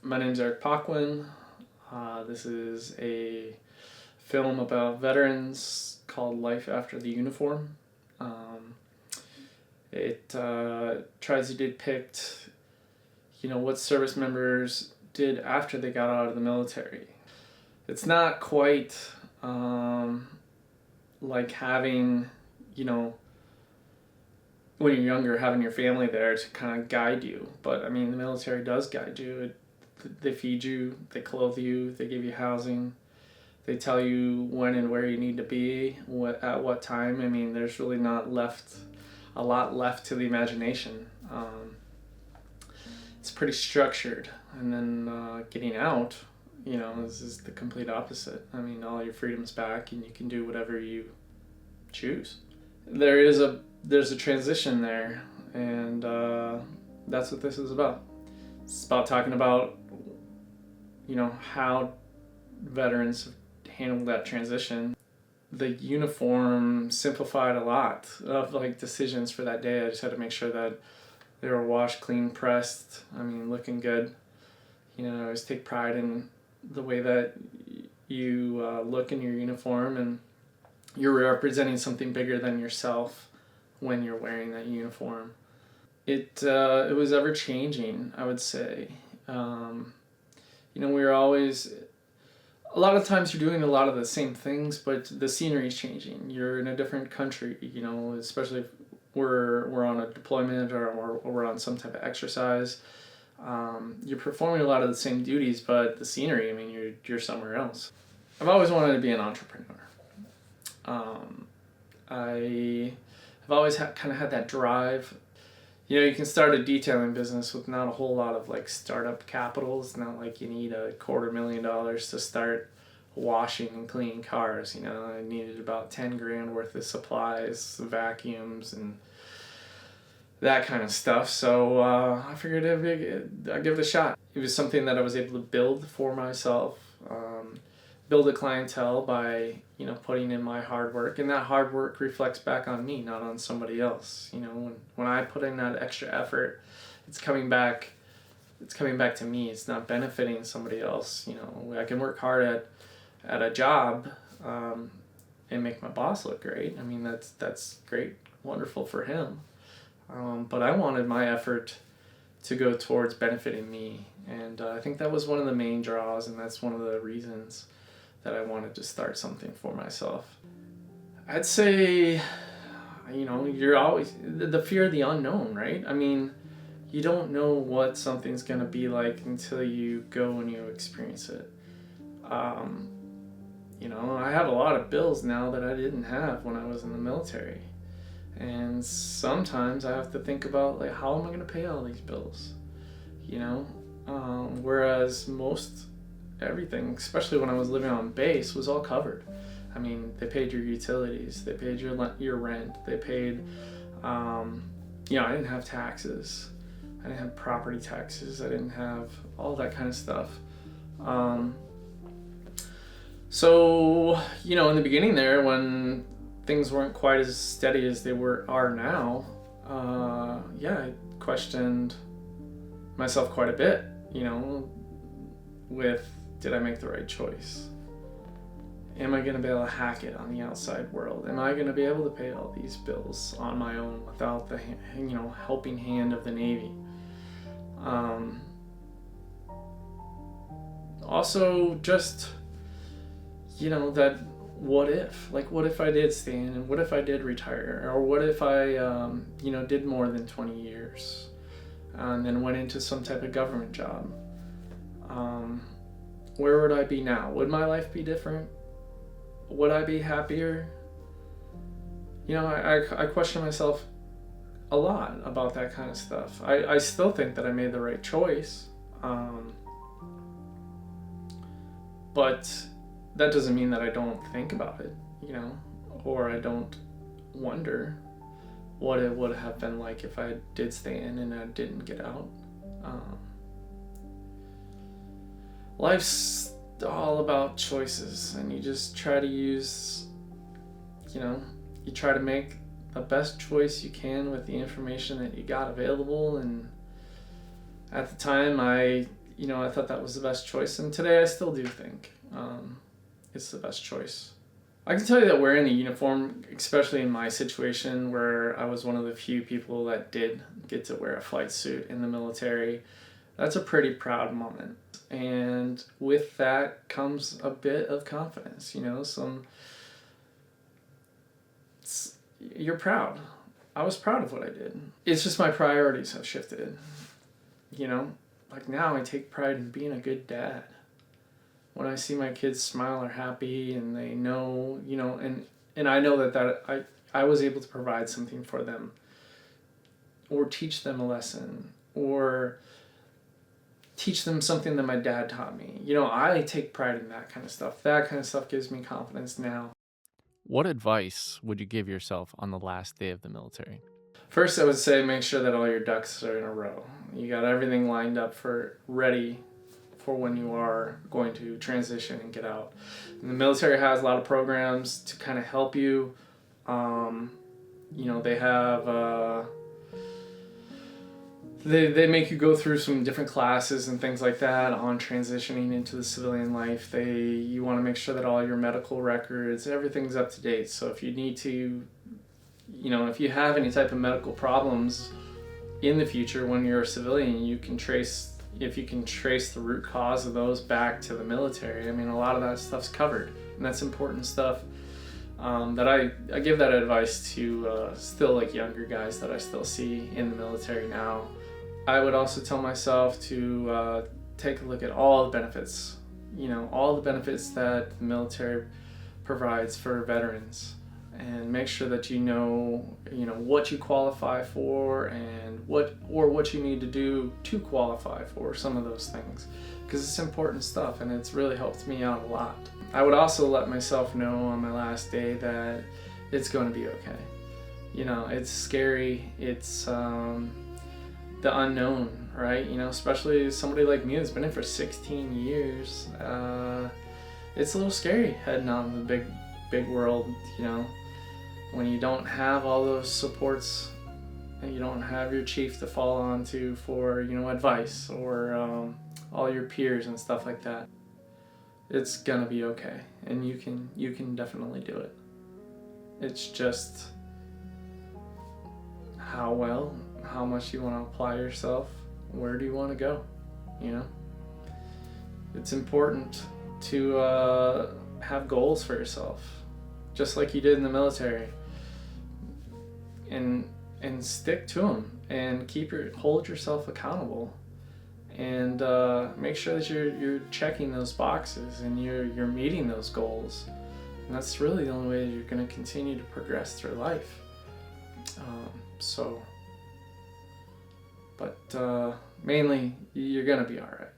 My name's Eric Paquin. This is a film about veterans called Life After the Uniform. It tries to depict, what service members did after they got out of the military. It's not quite like having, when you're younger, having your family there to kind of guide you. But, the military does guide you. They feed you, they clothe you, they give you housing. They tell you when and where you need to be, at what time. There's really not a lot left to the imagination. It's pretty structured. And then getting out, is the complete opposite. All your freedom's back and you can do whatever you choose. There's a transition there, and that's what this is about. It's about talking about, how veterans have handled that transition. The uniform simplified a lot of decisions for that day. I just had to make sure that they were washed, clean, pressed. Looking good. I always take pride in the way that you look in your uniform, and you're representing something bigger than yourself when you're wearing that uniform. It was ever changing, I would say. We were always, a lot of times you're doing a lot of the same things, but the scenery is changing. You're in a different country, especially if we're on a deployment or we're on some type of exercise. You're performing a lot of the same duties, but the scenery, you're somewhere else. I've always wanted to be an entrepreneur. I've always kind of had that drive. You can start a detailing business with not a whole lot of startup capital. It's not like you need $250,000 to start washing and cleaning cars. I needed about $10,000 worth of supplies, vacuums, and that kind of stuff. So I figured I'd give it a shot. It was something that I was able to build for myself, build a clientele by putting in my hard work, and that hard work reflects back on me, not on somebody else. When I put in that extra effort, it's coming back to me. It's not benefiting somebody else. I can work hard at a job and make my boss look great. That's great, wonderful for him. But I wanted my effort to go towards benefiting me, and I think that was one of the main draws, and that's one of the reasons that I wanted to start something for myself. I'd say, you're always, the fear of the unknown, right? You don't know what something's going to be like until you go and you experience it. I have a lot of bills now that I didn't have when I was in the military. And sometimes I have to think about, how am I going to pay all these bills? Whereas most everything, especially when I was living on base, was all covered. They paid your utilities, they paid your rent, they paid, I didn't have taxes, I didn't have property taxes, I didn't have all that kind of stuff. So, in the beginning there, when things weren't quite as steady as they are now, I questioned myself quite a bit, with, did I make the right choice? Am I going to be able to hack it on the outside world? Am I going to be able to pay all these bills on my own without the helping hand of the Navy? Also, just, that what if? What if I did stay in, and what if I did retire? Or what if I, did more than 20 years and then went into some type of government job? Where would I be now? Would my life be different? Would I be happier? I question myself a lot about that kind of stuff. I still think that I made the right choice. But that doesn't mean that I don't think about it, or I don't wonder what it would have been like if I did stay in and I didn't get out. Life's all about choices, and you just try to use, you try to make the best choice you can with the information that you got available. And at the time, I I thought that was the best choice, and today I still do think it's the best choice. I can tell you that wearing a uniform, especially in my situation where I was one of the few people that did get to wear a flight suit in the military, that's a pretty proud moment. And with that comes a bit of confidence, you're proud. I was proud of what I did. It's just my priorities have shifted, like now I take pride in being a good dad. When I see my kids smile or happy and they know, and I know that I was able to provide something for them or teach them a lesson or teach them something that my dad taught me. I take pride in that kind of stuff. That kind of stuff gives me confidence now. What advice would you give yourself on the last day of the military? First, I would say make sure that all your ducks are in a row. You got everything lined up ready for when you are going to transition and get out. And the military has a lot of programs to kind of help you. They have they make you go through some different classes and things like that on transitioning into the civilian life. You want to make sure that all your medical records, everything's up to date. So if you need to, if you have any type of medical problems in the future when you're a civilian, if you can trace the root cause of those back to the military. I mean, a lot of that stuff's covered, and that's important stuff that I give that advice to still like younger guys that I still see in the military now. I would also tell myself to take a look at all the benefits, all the benefits that the military provides for veterans, and make sure that you know what you qualify for and what you need to do to qualify for some of those things, because it's important stuff and it's really helped me out a lot. I would also let myself know on my last day that it's going to be okay. It's scary. It's the unknown, right? Especially somebody like me that's been in for 16 years. It's a little scary heading out in the big world, when you don't have all those supports and you don't have your chief to fall onto for, advice or all your peers and stuff like that. It's gonna be okay, and you can definitely do it. It's just how much you want to apply yourself, where do you want to go, It's important to have goals for yourself, just like you did in the military, and stick to them and hold yourself accountable, and make sure that you're checking those boxes and you're meeting those goals, and that's really the only way that you're going to continue to progress through life. But mainly you're going to be all right.